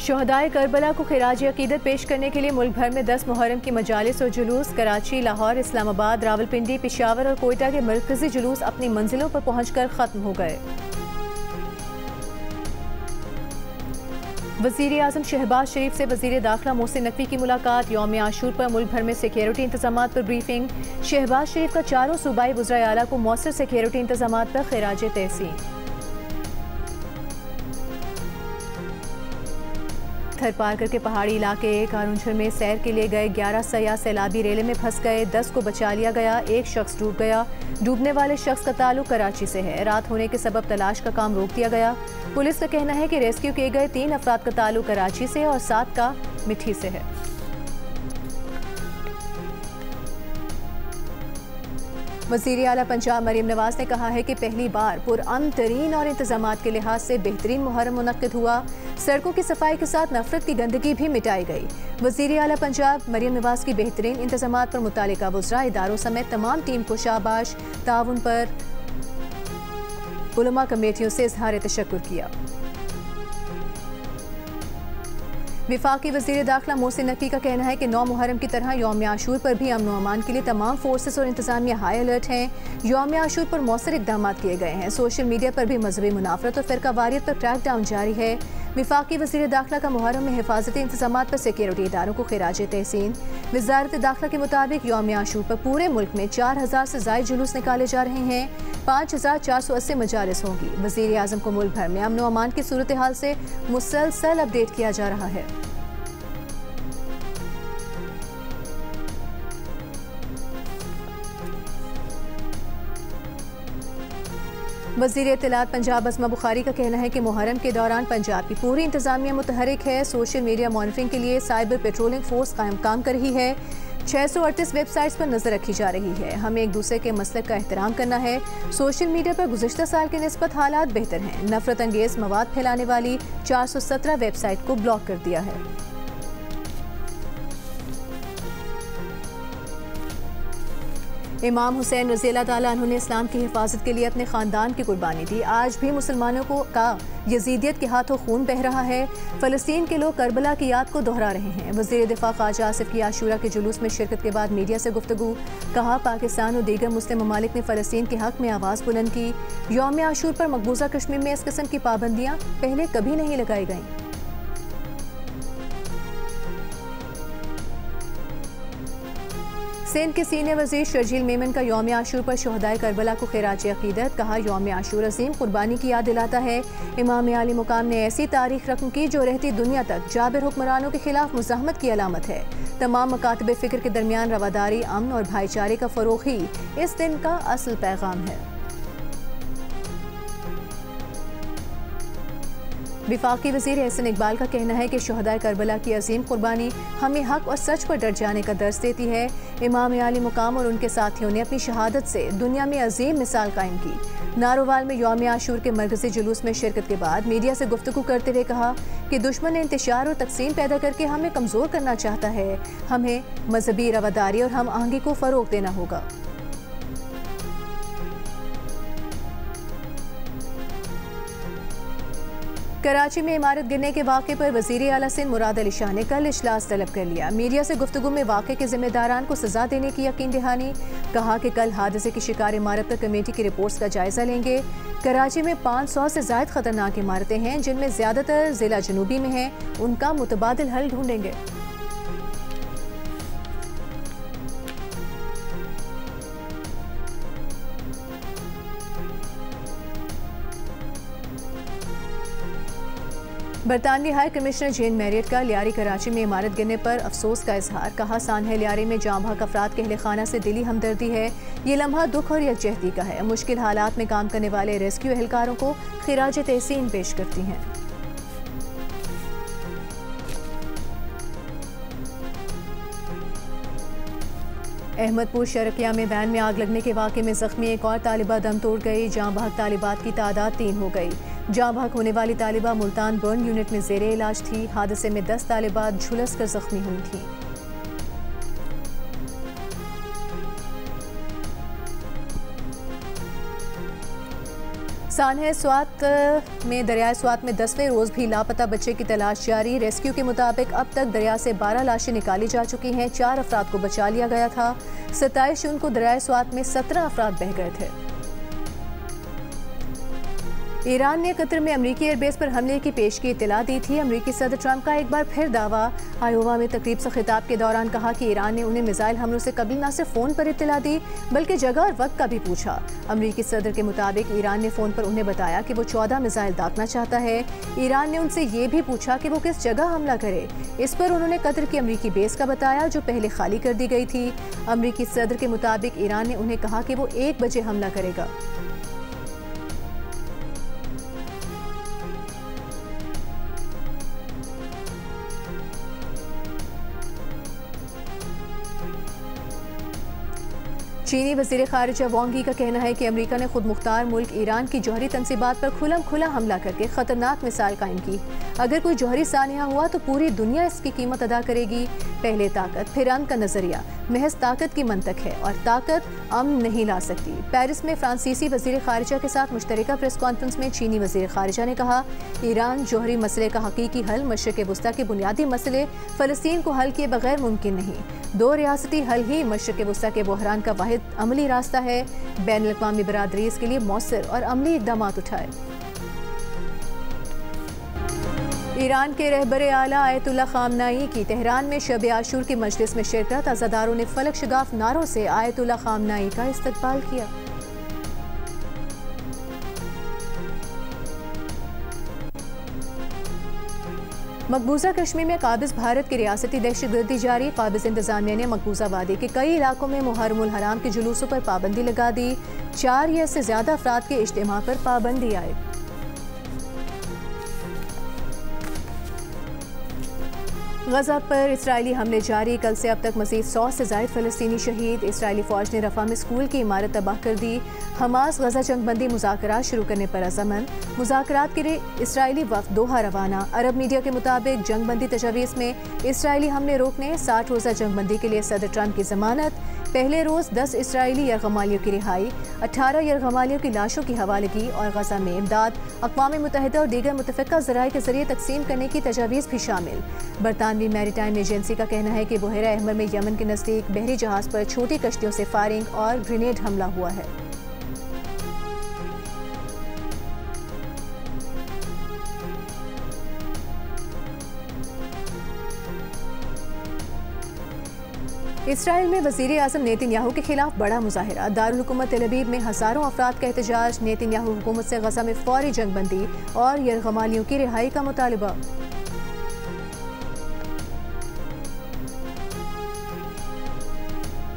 शहदाए Karbala को खिराज अकीदत पेश करने के लिए मुल्क भर में 10 मुहर्रम की मजालिस और जुलूस कराची, लाहौर, इस्लामाबाद, रावलपिंडी, पेशावर और कोयटा के मरकजी जुलूस अपनी मंजिलों पर पहुंचकर खत्म हो गए। वज़ीर आज़म शहबाज शरीफ से वज़ीर दाखिला मोहसिन नकवी की मुलाकात। यौम आशूर पर मुल्क भर में सिक्योरिटी इंतजामात पर ब्रीफिंग। शहबाज शरीफ का चारों सूबाई वज़राए आला को मौसर सिक्योरिटी इंतजामात पर खिराज तहसीन। थर पार करके पहाड़ी इलाके कारुंझर में सैर के लिए गए 11 सयाह सैलाबी रेले में फंस गए, 10 को बचा लिया गया, एक शख्स डूब गया। डूबने वाले शख्स का ताल्लुक कराची से है। रात होने के सबब तलाश का काम रोक दिया गया। पुलिस का कहना है कि रेस्क्यू किए गए 3 अफराद का ताल्लुक कराची से और 7 का मिठी से है। वज़ीर आला पंजाब मरीम नवाज ने कहा है कि पहली बार पुरअमन तरीन और इंतजामात के लिहाज से बेहतरीन मुहर्रम मुनक्किद हुआ। सड़कों की सफाई के साथ नफरत की गंदगी भी मिटाई गई। वज़ीर आला पंजाब मरीम नवाज की बेहतरीन इंतजामात पर मुतालिका वज़रा, इदारों समेत तमाम टीम को शाबाश। ताउन पर उलमा कमेटियों से इजहार तशक्कुर किया। विफाकी वज़ीर दाखिला मोहसिन नकवी का कहना है कि 9 मुहर्रम की तरह यौम आशूर पर भी अमन व अमान के लिए तमाम फोर्सेस और इंतजामिया हाई अलर्ट हैं। यौम आशूर पर मौसर इकदाम किए गए हैं। सोशल मीडिया पर भी मजहबी मुनाफरत और फ़िरकावारियत पर क्रैकडाउन जारी है। विफाकी वज़ीर दाखिला का मुहर्रम में हिफाजती इंतजामात पर सिक्योरिटी इदारों को खिराज तहसीन। वज़ारत दाखिला के मुताबिक यौम आशूर पर पूरे मुल्क में 4000 से ज़ायद जुलूस निकाले जा रहे हैं। 5480 मजालिस होंगी। वज़ीर आज़म को मुल्क भर में अमन व अमान की सूरत हाल से मुसलसल अपडेट किया जा रहा है। वज़ीर इत्तलात पंजाब अस्मा बुखारी का कहना है कि मुहर्रम के दौरान पंजाब की पूरी इंतजामिया मुतहरिक है। सोशल मीडिया मॉनिटरिंग के लिए साइबर पेट्रोलिंग फोर्स कायम काम कर रही है। 638 वेबसाइट्स पर नजर रखी जा रही है। हमें एक दूसरे के मसलक का एहतराम करना है। सोशल मीडिया पर गुज़िश्ता साल के निस्बत हालात बेहतर हैं। नफरत अंगेज मवाद फैलाने वाली 417 वेबसाइट को ब्लॉक कर दिया है। इमाम हुसैन रज़ी अल्लाह ताला अन्हु ने इस्लाम की हिफाजत के लिए अपने ख़ानदान की कुर्बानी दी। आज भी मुसलमानों का यजीदियत के हाथों खून बह रहा है। फ़लस्तीन के लोग करबला की याद को दोहरा रहे हैं। वज़ीर दिफ़ा ख्वाजा आसिफ की आशूरा के जुलूस में शिरकत के बाद मीडिया से गुफ्तगू। कहा, पाकिस्तान और दीगर मुस्लिम ममालिक ने फ़लस्तीन के हक़ में आवाज़ बुलंद की। यौम आशूर पर मकबूजा कश्मीर में इस किस्म की पाबंदियाँ पहले कभी नहीं लगाई गईं। सिंध के सीनियर वज़ीर शर्जील मेमन का यौम आशूर पर शहदाए करबला को खिराज अकीदत। कहा, यौम आशूर अज़ीम कुर्बानी की याद दिलाता है। इमाम आली मुकाम ने ऐसी तारीख रकम की जो रहती दुनिया तक जाबिर हुक्मरानों के खिलाफ मुज़ाहमत की अलामत है। तमाम मकातब फ़िक्र के दरमियान रवादारी, अमन और भाईचारे का फ़रोग़ ही इस दिन का असल पैगाम है। विफाकी वज़ीर एहसन इकबाल का कहना है कि शहदाए करबला की अजीम कुर्बानी हमें हक और सच पर डट जाने का दर्स देती है। इमाम आली मुकाम और उनके साथियों ने अपनी शहादत से दुनिया में अजीम मिसाल कायम की। नारोवाल में यौम आशूर के मरकज़ी जुलूस में शिरकत के बाद मीडिया से गुफ्तगू करते हुए कहा कि दुश्मन इंतशार और तकसीम पैदा करके हमें कमज़ोर करना चाहता है। हमें मजहबी रवादारी और हम आहंगी को फ़रोग़ देना होगा। कराची में इमारत गिरने के वाक़े पर वज़ीर आला सिंध मुराद अली शाह ने कल इजलास तलब कर लिया। मीडिया से गुफ्तगू में वाक़े के ज़िम्मेदारान को सज़ा देने की यकीन दहानी। कहा कि कल हादसे की शिकार इमारत पर कमेटी की रिपोर्ट्स का जायज़ा लेंगे। कराची में 500 से ज़ायद ख़तरनाक इमारतें हैं, जिनमें ज़्यादातर ज़िला जनूबी में हैं। उनका मुतबादिल हल ढूंढेंगे। बरतानवी हाई कमिश्नर जेन मैरियट का लियारी कराची में इमारत गिरने पर अफसोस का इजहार। कहा, सानह लियारी में जाँ बहक अफराद के अहले खाना से दिली हमदर्दी है। ये लम्हा दुख और यकजहती का है। मुश्किल हालात में काम करने वाले रेस्क्यू एहलकारों को खिराज तहसीन पेश करती हैं। अहमदपुर शरकिया में वैन में आग लगने के वाक़े में जख्मी एक और तालिबा दम तोड़ गई। जाँ बहक तालिबात की तादाद 3 हो गई। जाँ बहक होने वाली तालिबा मुल्तान बर्न यूनिट में ज़ेरे इलाज थी। हादसे में 10 तालिबात झुलस कर जख्मी हुई थीं। सानह स्वात में दरियाए स्वात में 10वें रोज भी लापता बच्चे की तलाश जारी। रेस्क्यू के मुताबिक अब तक दरिया से 12 लाशें निकाली जा चुकी हैं। 4 अफराद को बचा लिया गया था। 27 जून को दरियाए स्वात में 17 अफराद बह गए थे। ईरान ने कतर में अमरीकी एयरबेस पर हमले की पेशगी इत्तला दी थी। अमरीकी सदर ट्रंप का एक बार फिर दावा। आयोवा में तकरीब से खिताब के दौरान कहा कि ईरान ने उन्हें मिसाइल हमलों से कबल न सिर्फ फ़ोन पर इत्तला दी बल्कि जगह और वक्त का भी पूछा। अमरीकी सदर के मुताबिक ईरान ने फ़ोन पर उन्हें बताया कि वो 14 मिसाइल दागना चाहता है। ईरान ने उनसे ये भी पूछा कि वो किस जगह हमला करे। इस पर उन्होंने कतर की अमरीकी बेस का बताया जो पहले खाली कर दी गई थी। अमरीकी सदर के मुताबिक ईरान ने उन्हें कहा कि वो 1 बजे हमला करेगा। चीनी वज़ीर ख़ारिजा वांग यी का कहना है कि अमेरिका ने खुद मुख्तार मुल्क ईरान की जौहरी तंसीबात पर खुलम खुला हमला करके ख़तरनाक मिसाइल कायम की। अगर कोई जौहरी सानिया हुआ तो पूरी दुनिया इसकी कीमत अदा करेगी। पहले ताकत फिर अमन का नज़रिया महज ताकत की मंतक है और ताकत अमन नहीं ला सकती। पेरिस में फ्रांसीसी वज़ीर ख़ारिजा के साथ मुश्तरका प्रेस कॉन्फ्रेंस में चीनी वज़ीर ख़ारिजा ने कहा, ईरान जौहरी मसले का हकीकी हल मशरिक़ वुस्ता के बुनियादी मसले फ़लस्तीन को हल किए बगैर मुमकिन नहीं। 2 रियासती हल ही मशरिक़ वुस्ता के बहरान का वाहिद अमली रास्ता है। बैनुल-अक़वामी बरादरी इसके लिए मौसर और अमली इक़दामात उठाए। ईरान के रहबर आला आयतुल्लाह ख़ामनाई की तेहरान में शब आशूर की मजलिस में शिरकत। अज़ादारों ने फलक शगाफ नारों से आयतुल्लाह ख़ामनाई का इस्तक़बाल किया। मकबूजा कश्मीर में काबिज़ भारत की रियासती दहशतगर्दी जारी। काबिज़ इंतज़ामिया ने मकबूजा वादी के कई इलाकों में मुहर्रमुल हराम के जुलूसों पर पाबंदी लगा दी। 4 या इससे ज़्यादा अफराद के इज्तिमा पर पाबंदी आए। गजा पर इसराइली हमले जारी। कल से अब तक मज़ीद 100 से ज़ायद फ़लस्तीनी शहीद। इसराइली फ़ौज ने रफ़ा में स्कूल की इमारत तबाह कर दी। हमास गजा जंगबंदी मुज़ाकरात शुरू करने पर अज़मंद। मुज़ाकरात के लिए इसराइली वफ़द दोहा रवाना। अरब मीडिया के मुताबिक जंगबंदी तजावीज़ में इसराइली हमले रोकने, 60 रोज़ा जंगबंदी के लिए सदर ट्रंप की ज़मानत, पहले रोज़ 10 इसराइली यरगमालियों की रिहाई, 18 यरगमालियों की लाशों की हवालगी और गजा में इमदाद, अक़वाम मुत्तहिदा और दीगर मुतफ़िक़ा ज़राए के ज़रिए तकसीम करने की तजावीज़ भी शामिल। बरतानवी मैरीटाइम एजेंसी का कहना है कि बुहेरा अहमर में यमन के नज़दीक बहरी जहाज़ पर छोटी कश्तियों से फायरिंग और ग्रेनेड हमला हुआ है। इसराइल में वज़ीर आज़म नेतन्याहू के खिलाफ बड़ा मुजाहिरा। दारुल हुकूमत तेल अवीव में हज़ारों अफराद का एहतजाज। नेतन्याहू हुकूमत से गजा में फौरी जंगबंदी और यरगमालियों की रिहाई का मुतालबा।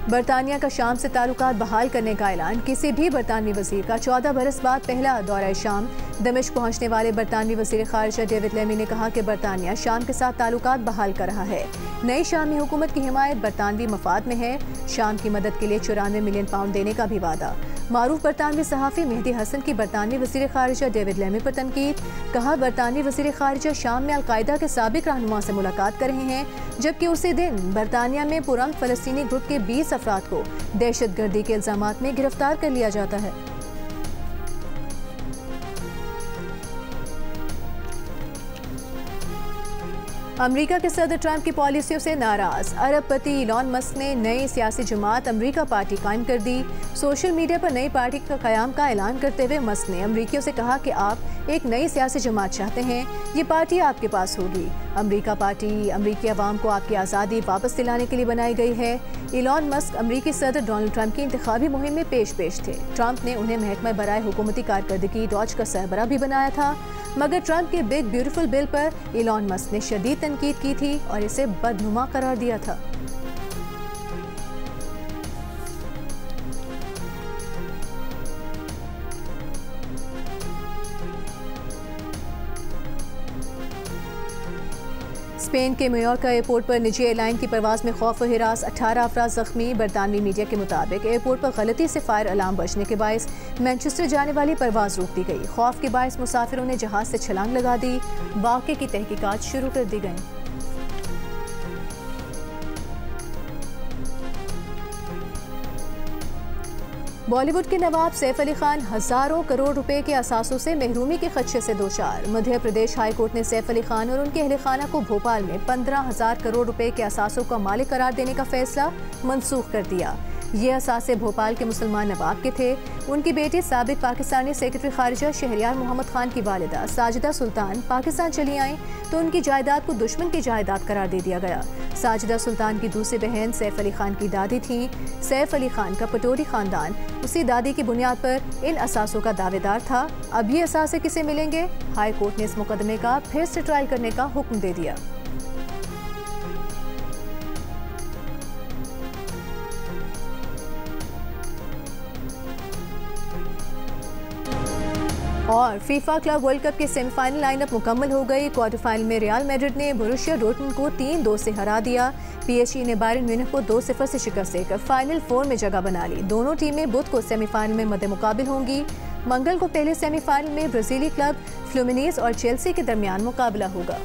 बरतानिया का शाम से ताल्लुकात बहाल करने का ऐलान। किसी भी बरतानवी वज़ीर का 14 बरस बाद पहला दौरा शाम। दमिश्क पहुंचने वाले बरतानवी वज़ीर ख़ारिजा डेविड लेमी ने कहा कि बरतानिया शाम के साथ ताल्लुकात बहाल कर रहा है। नई शामी हुकूमत की हिमायत बरतानवी मफाद में है। शाम की मदद के लिए 94 मिलियन पाउंड देने का भी वादा। मारूफ बरतानवी सहाफ़ी मेहदी हसन की बरतानवी वज़ीर ख़ारिजा डेविड लेमी पर तनकीद। कहा, बरतानवी वज़ीर ख़ारिजा शाम में अलकायदा के साबिक रहनुमा से मुलाकात कर रहे हैं, जबकि उसी दिन बरतानिया में पुरअमन फ़लस्तीनी ग्रुप के 20 अफराद को दहशतगर्दी के इल्ज़ामात में गिरफ्तार कर लिया जाता है। अमेरिका के सदर ट्रंप की पॉलिसियों से नाराज अरबपति इलॉन मस्क ने नई सियासी जमात अमेरिका पार्टी कायम कर दी। सोशल मीडिया पर नई पार्टी का क़याम का ऐलान करते हुए मस्क ने अमरीकियों से कहा कि आप एक नई सियासी जमात चाहते हैं, ये पार्टी आपके पास होगी। अमेरिका पार्टी अमरीकी अवाम को आपकी आज़ादी वापस दिलाने के लिए बनाई गई है। इलॉन मस्क अमरीकी सदर डोनाल्ड ट्रंप की इंतखाबी मुहिम में पेश थे। ट्रंप ने उन्हें महकमा बराए हुकूमती कारकर्दगी डॉज का सरबराह भी बनाया था, मगर ट्रंप के बिग ब्यूटीफुल बिल पर इलॉन मस्क ने शदीद तनकीद की थी और इसे बदनुमा करार दिया था। स्पेन के न्यूयॉर्क एयरपोर्ट पर निजी एयरलाइन की परवाज़ में खौफ व हिरास, 18 अफराद जख्मी। बरतानवी मीडिया के मुताबिक एयरपोर्ट पर गलती से फायर अलार्म बजने के बायस मैनचेस्टर जाने वाली परवाज़ रोक दी गई। खौफ के बायस मुसाफिरों ने जहाज़ से छलांग लगा दी। वाक़े की तहकीकात शुरू कर दी गई। बॉलीवुड के नवाब सैफ अली खान हजारों करोड़ रुपए के असासों से महरूमी के खदशे से दोचार। मध्य प्रदेश हाई कोर्ट ने सैफ अली खान और उनके अहले खाना को भोपाल में 15,000 करोड़ रुपए के असासों का मालिक करार देने का फैसला मनसूख कर दिया। ये असासे भोपाल के मुसलमान नवाब के थे। उनकी बेटी साबिक पाकिस्तानी सेक्रेटरी खारिजा शहरियार मोहम्मद खान की वालिदा साजिदा सुल्तान पाकिस्तान चली आईं तो उनकी जायदाद को दुश्मन की जायदाद करार दे दिया गया। साजिदा सुल्तान की दूसरी बहन सैफ अली खान की दादी थीं। सैफ अली खान का पटोरी खानदान उसी दादी की बुनियाद पर इन असासों का दावेदार था। अब ये असासे किसे मिलेंगे? हाई कोर्ट ने इस मुकदमे का फिर से ट्रायल करने का हुक्म दे दिया। और फीफा क्लब वर्ल्ड कप के सेमीफाइनल लाइनअप मुकम्मल हो गई। क्वार्टर फाइनल में रियल मैड्रिड ने बोरुसिया डॉर्टमुंड को 3-2 से हरा दिया। पीएसजी ने बायरन म्यूनिख को 2-0 से शिकस्त देकर फाइनल 4 में जगह बना ली। दोनों टीमें बुध को सेमीफाइनल में मद्दे मुकाबिल होंगी। मंगल को पहले सेमीफाइनल में ब्राजीली क्लब फ्लुमिनीज और चेल्सी के दरमियान मुकाबला होगा।